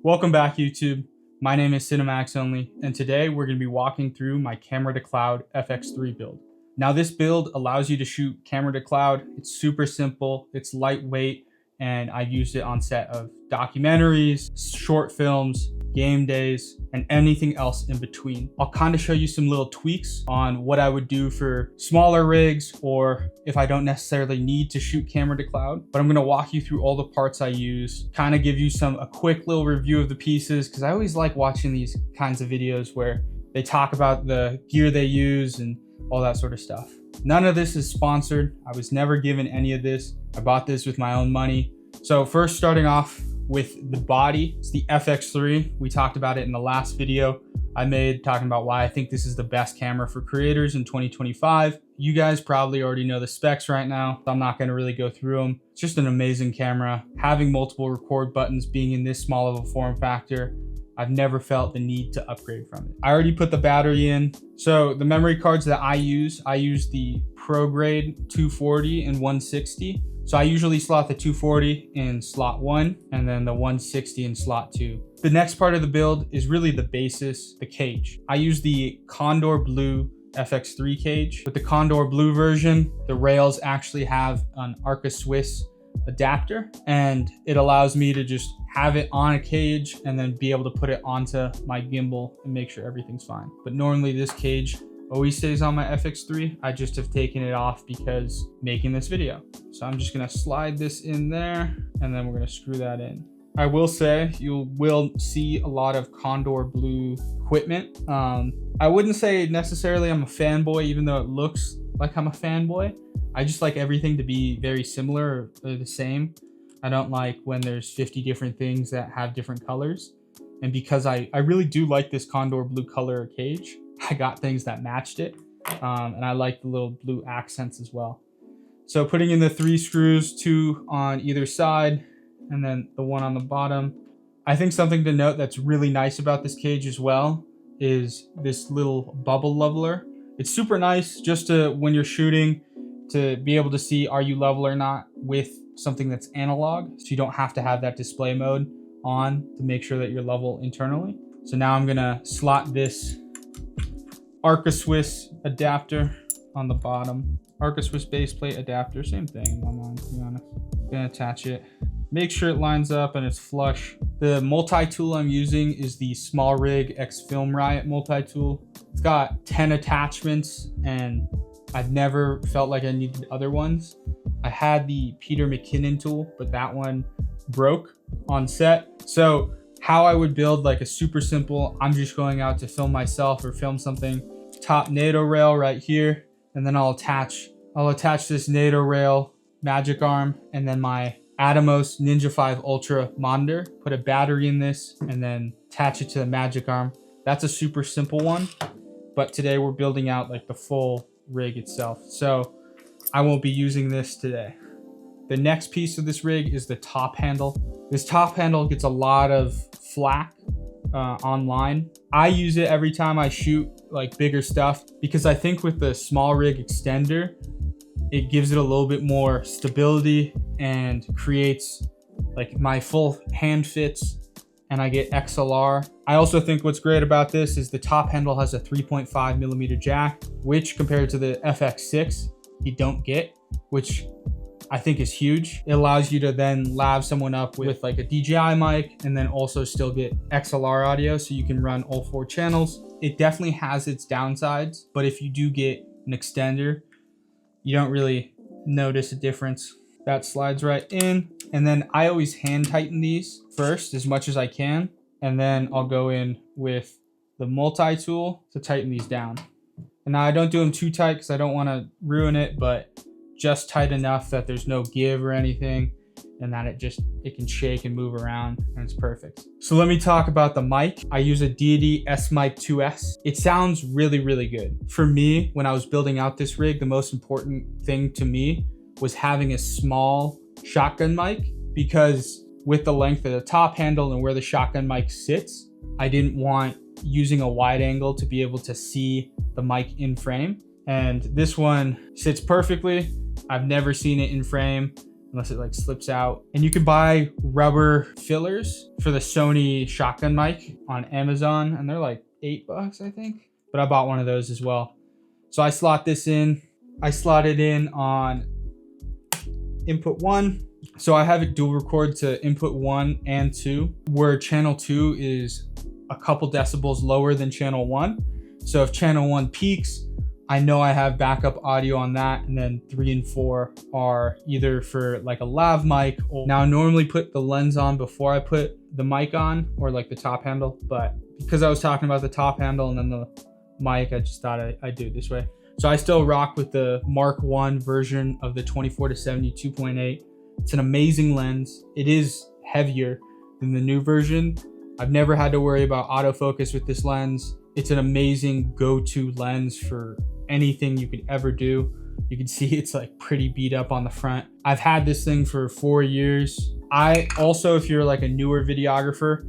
Welcome back, YouTube. My name is Cinemax Only, and today we're going to be walking through my camera to cloud FX3 build. Now this build allows you to shoot camera to cloud. It's super simple, it's lightweight, and I've used it on set of documentaries, short films, game days, and anything else in between. I'll kind of show you some little tweaks on what I would do for smaller rigs or if I don't necessarily need to shoot camera to cloud, but I'm gonna walk you through all the parts I use, kind of give you a quick little review of the pieces, because I always like watching these kinds of videos where they talk about the gear they use and all that sort of stuff. None of this is sponsored. I was never given any of this. I bought this with my own money. So first, starting off with the body, it's the FX3. We talked about it in the last video I made, talking about why I think this is the best camera for creators in 2025. You guys probably already know the specs right now, so I'm not gonna really go through them. It's just an amazing camera. Having multiple record buttons, being in this small of a form factor, I've never felt the need to upgrade from it. I already put the battery in. So the memory cards that I use the Prograde 240 and 160. So I usually slot the 240 in slot 1 and then the 160 in slot 2. The next part of the build is really the basis, the cage. I use the Kondor Blue FX3 cage. With the Kondor Blue version, the rails actually have an Arca Swiss adapter, and it allows me to just have it on a cage and then be able to put it onto my gimbal and make sure everything's fine. But normally this cage always stays on my FX3. I just have taken it off because making this video. So I'm just gonna slide this in there and then we're gonna screw that in. I will say you will see a lot of Kondor Blue equipment. I wouldn't say necessarily I'm a fanboy, even though it looks like I'm a fanboy. I just like everything to be very similar or the same. I don't like when there's 50 different things that have different colors. And because I really do like this Kondor Blue color cage, I got things that matched it. And I like the little blue accents as well. So putting in the 3 screws, 2 on either side, and then the 1 on the bottom. I think something to note that's really nice about this cage as well is this little bubble leveler. It's super nice just to, when you're shooting, to be able to see are you level or not with something that's analog, so you don't have to have that display mode on to make sure that you're level internally. So now I'm gonna slot this Arca Swiss adapter on the bottom. Arca Swiss base plate adapter, same thing in my mind, to be honest. Gonna attach it. Make sure it lines up and it's flush. The multi-tool I'm using is the Small Rig X Film Riot multi-tool. It's got 10 attachments and I've never felt like I needed other ones. I had the Peter McKinnon tool, but that one broke on set. So how I would build like a super simple, I'm just going out to film myself or film something, top NATO rail right here, and then I'll attach this NATO rail magic arm and then my Atomos Ninja 5 Ultra monitor, put a battery in this and then attach it to the magic arm. That's a super simple one, but today we're building out like the full rig itself. So I won't be using this today. The next piece of this rig is the top handle. This top handle gets a lot of flack online. I use it every time I shoot like bigger stuff because I think with the small rig extender, it gives it a little bit more stability and creates like my full hand fits and I get XLR. I also think what's great about this is the top handle has a 3.5 millimeter jack, which compared to the FX6, you don't get, which I think is huge. It allows you to then lav someone up with like a DJI mic and then also still get XLR audio so you can run all 4 channels. It definitely has its downsides, but if you do get an extender, you don't really notice a difference. That slides right in. And then I always hand tighten these first as much as I can. And then I'll go in with the multi-tool to tighten these down. And now I don't do them too tight because I don't want to ruin it, but just tight enough that there's no give or anything and that it can shake and move around and it's perfect. So let me talk about the mic. I use a Deity S-Mic 2S. It sounds really, really good. For me, when I was building out this rig, the most important thing to me was having a small shotgun mic because with the length of the top handle and where the shotgun mic sits, I didn't want using a wide angle to be able to see the mic in frame. And this one sits perfectly. I've never seen it in frame. unless it like slips out. And you can buy rubber fillers for the Sony shotgun mic on Amazon, and they're like $8, I think. But I bought one of those as well. So I slot this in. I slot it in on input 1. So I have it dual record to input 1 and 2, where channel 2 is a couple decibels lower than channel 1. So if channel 1 peaks, I know I have backup audio on that, and then 3 and 4 are either for like a lav mic. Now I normally put the lens on before I put the mic on, or like the top handle, but because I was talking about the top handle and then the mic, I just thought I'd do it this way. So I still rock with the Mark 1 version of the 24-70 2.8. It's an amazing lens. It is heavier than the new version. I've never had to worry about autofocus with this lens. It's an amazing go-to lens for anything you could ever do. You can see it's like pretty beat up on the front. I've had this thing for 4 years. I also, if you're like a newer videographer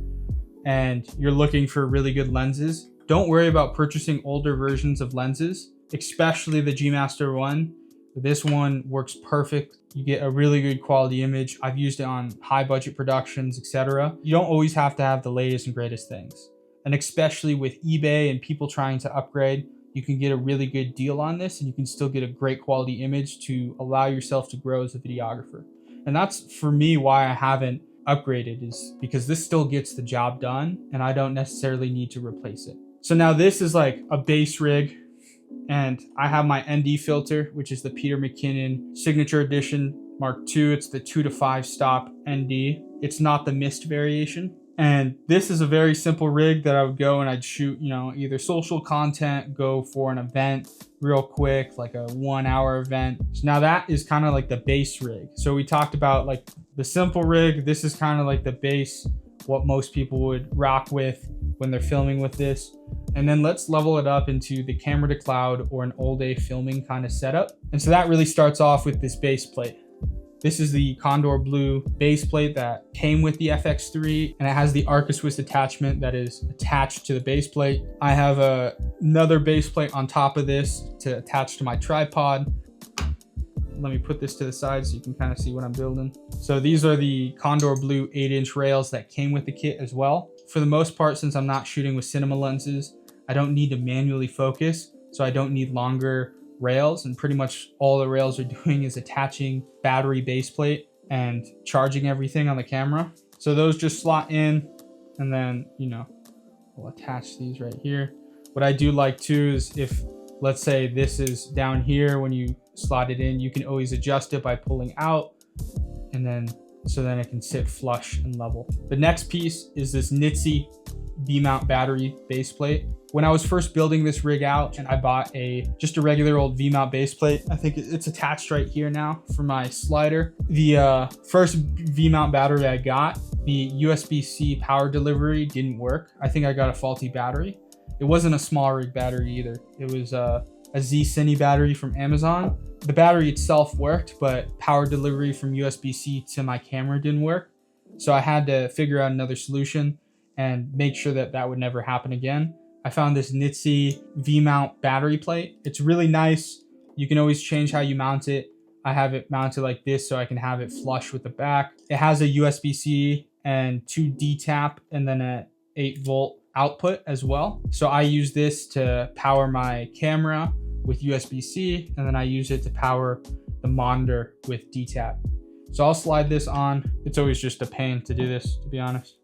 and you're looking for really good lenses, don't worry about purchasing older versions of lenses, especially the G Master 1. This one works perfect. You get a really good quality image. I've used it on high budget productions, etc. You don't always have to have the latest and greatest things. And especially with eBay and people trying to upgrade, you can get a really good deal on this, and you can still get a great quality image to allow yourself to grow as a videographer. And that's for me why I haven't upgraded, is because this still gets the job done and I don't necessarily need to replace it. So now this is like a base rig, and I have my ND filter, which is the Peter McKinnon Signature Edition Mark II. It's the 2 to 5 stop ND. It's not the mist variation. And this is a very simple rig that I would go and I'd shoot, you know, either social content, go for an event real quick, like a 1 hour event. So now that is kind of like the base rig. So we talked about like the simple rig. This is kind of like the base, what most people would rock with when they're filming with this. And then let's level it up into the camera to cloud or an all day filming kind of setup. And so that really starts off with this base plate. This is the Kondor Blue base plate that came with the FX3, and it has the Arca Swiss attachment that is attached to the base plate. I have another base plate on top of this to attach to my tripod. Let me put this to the side so you can kind of see what I'm building. So these are the Kondor Blue 8-inch rails that came with the kit as well. For the most part, since I'm not shooting with cinema lenses, I don't need to manually focus, so I don't need longer rails, and pretty much all the rails are doing is attaching battery base plate and charging everything on the camera. So those just slot in, and then, you know, we'll attach these right here. What I do like too is if, let's say this is down here, when you slot it in, you can always adjust it by pulling out, and then so then it can sit flush and level. The next piece is this Nitsi V-mount battery base plate. When I was first building this rig out, and I bought just a regular old V-mount base plate. I think it's attached right here now for my slider. The first V-mount battery I got, the USB-C power delivery didn't work. I think I got a faulty battery. It wasn't a small rig battery either. It was a Z-Cine battery from Amazon. The battery itself worked, but power delivery from USB-C to my camera didn't work. So I had to figure out another solution and make sure that that would never happen again. I found this Nitsi V-mount battery plate. It's really nice. You can always change how you mount it. I have it mounted like this so I can have it flush with the back. It has a USB-C and 2 D-tap and then a 8-volt output as well. So I use this to power my camera with USB-C, and then I use it to power the monitor with D-tap. So I'll slide this on. It's always just a pain to do this, to be honest,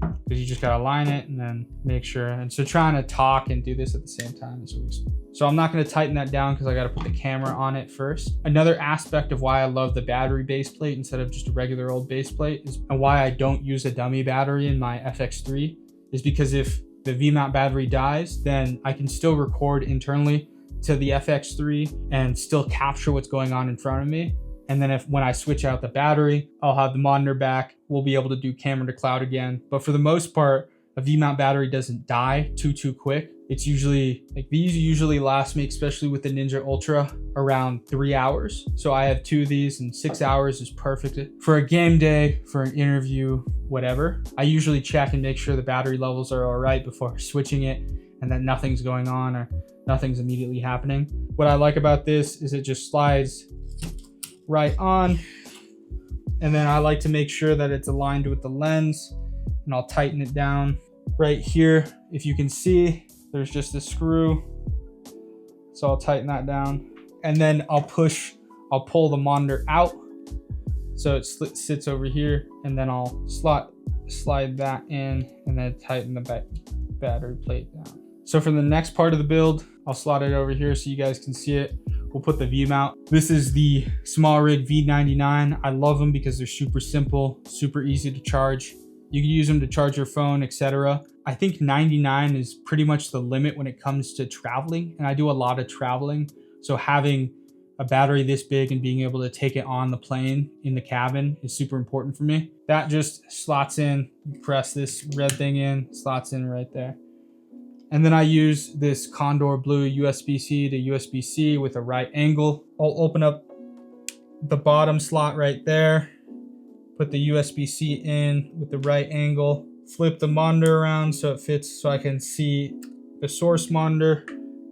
because you just gotta align it and then make sure. And so trying to talk and do this at the same time is always. So I'm not gonna tighten that down because I gotta put the camera on it first. Another aspect of why I love the battery base plate instead of just a regular old base plate is, and why I don't use a dummy battery in my FX3, is because if the V-mount battery dies, then I can still record internally to the FX3 and still capture what's going on in front of me. And then when I switch out the battery, I'll have the monitor back. We'll be able to do camera to cloud again. But for the most part, a V-mount battery doesn't die too quick. It's usually, like, these usually last me, especially with the Ninja Ultra, around 3 hours. So I have 2 of these, and 6 hours is perfect for a game day, for an interview, whatever. I usually check and make sure the battery levels are all right before switching it, and that nothing's going on or nothing's immediately happening. What I like about this is it just slides right on. And then I like to make sure that it's aligned with the lens, and I'll tighten it down. Right here, if you can see, there's just a screw. So I'll tighten that down. And then I'll pull the monitor out. So it sits over here, and then I'll slide that in and then tighten the battery plate down. So for the next part of the build, I'll slot it over here so you guys can see it. We'll put the view mount. This is the SmallRig V99. I love them because they're super simple, super easy to charge. You can use them to charge your phone, etc. I think 99 is pretty much the limit when it comes to traveling, and I do a lot of traveling. So having a battery this big and being able to take it on the plane in the cabin is super important for me. That just slots in. You press this red thing in, slots in right there. And then I use this Kondor Blue USB-C to USB-C with a right angle. I'll open up the bottom slot right there, put the USB-C in with the right angle, flip the monitor around so it fits so I can see the source monitor,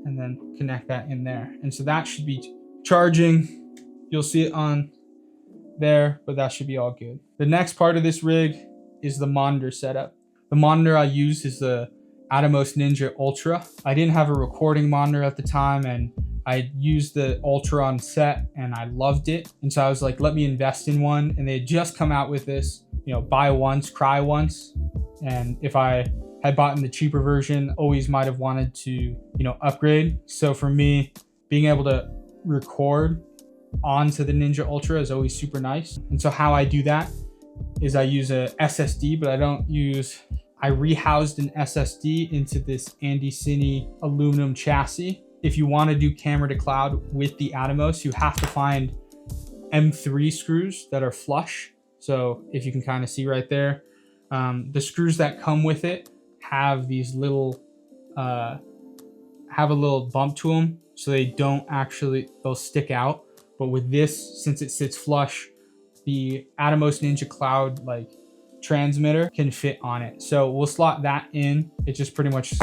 and then connect that in there. And so that should be charging. You'll see it on there, but that should be all good. The next part of this rig is the monitor setup. The monitor I use is the Atomos Ninja Ultra. I didn't have a recording monitor at the time, and I used the Ultra on set and I loved it. And so I was like, let me invest in one. And they had just come out with this, you know, buy once, cry once. And if I had bought in the cheaper version, always might have wanted to, you know, upgrade. So for me, being able to record onto the Ninja Ultra is always super nice. And so how I do that is I use a SSD, but I rehoused an SSD into this Andy Cine aluminum chassis. If you want to do camera to cloud with the Atomos, you have to find M3 screws that are flush. So if you can kind of see right there, the screws that come with it have these little, have a little bump to them. So they'll stick out. But with this, since it sits flush, the Atomos Ninja Cloud transmitter can fit on it. So we'll slot that in. It just pretty much,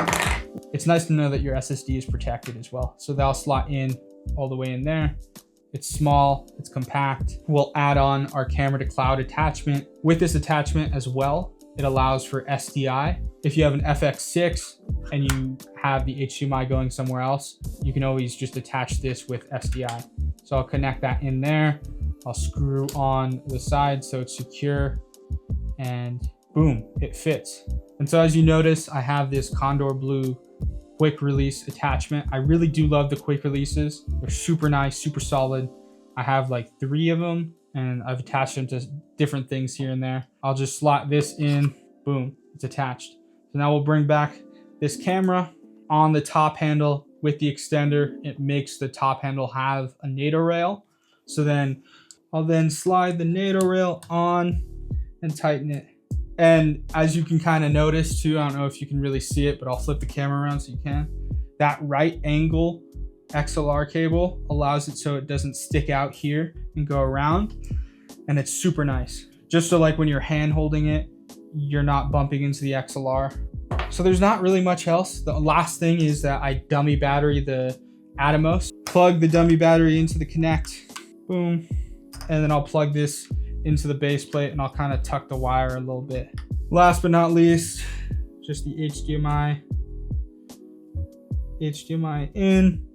it's nice to know that your SSD is protected as well. So that'll slot in all the way in there. It's small, it's compact. We'll add on our camera to cloud attachment. With this attachment as well, it allows for SDI. If you have an FX6 and you have the HDMI going somewhere else, you can always just attach this with SDI. So I'll connect that in there. I'll screw on the side so it's secure, and boom, it fits. And so as you notice, I have this Kondor Blue quick release attachment. I really do love the quick releases. They're super nice, super solid. I have like 3 of them, and I've attached them to different things here and there. I'll just slot this in, boom, it's attached. So now we'll bring back this camera on the top handle with the extender. It makes the top handle have a NATO rail. So then I'll then slide the NATO rail on and tighten it. And as you can kind of notice too, I don't know if you can really see it, but I'll flip the camera around so you can. That right angle XLR cable allows it so it doesn't stick out here and go around. And it's super nice. Just so like when you're hand holding it, you're not bumping into the XLR. So there's not really much else. The last thing is that I dummy battery the Atomos. Plug the dummy battery into the Connect, boom. And then I'll plug this into the base plate, and I'll kind of tuck the wire a little bit. Last but not least, just the HDMI in.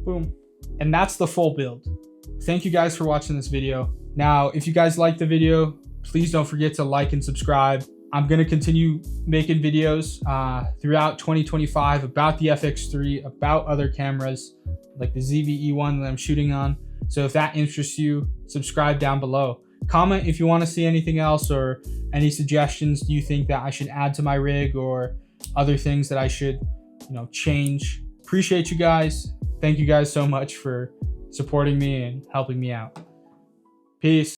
Boom. And that's the full build. Thank you guys for watching this video. Now, if you guys liked the video, please don't forget to like and subscribe. I'm going to continue making videos throughout 2025 about the FX3, about other cameras like the ZVE1 that I'm shooting on. So if that interests you, subscribe down below. Comment if you want to see anything else or any suggestions. Do you think that I should add to my rig or other things that I should, change? Appreciate you guys. Thank you guys so much for supporting me and helping me out. Peace.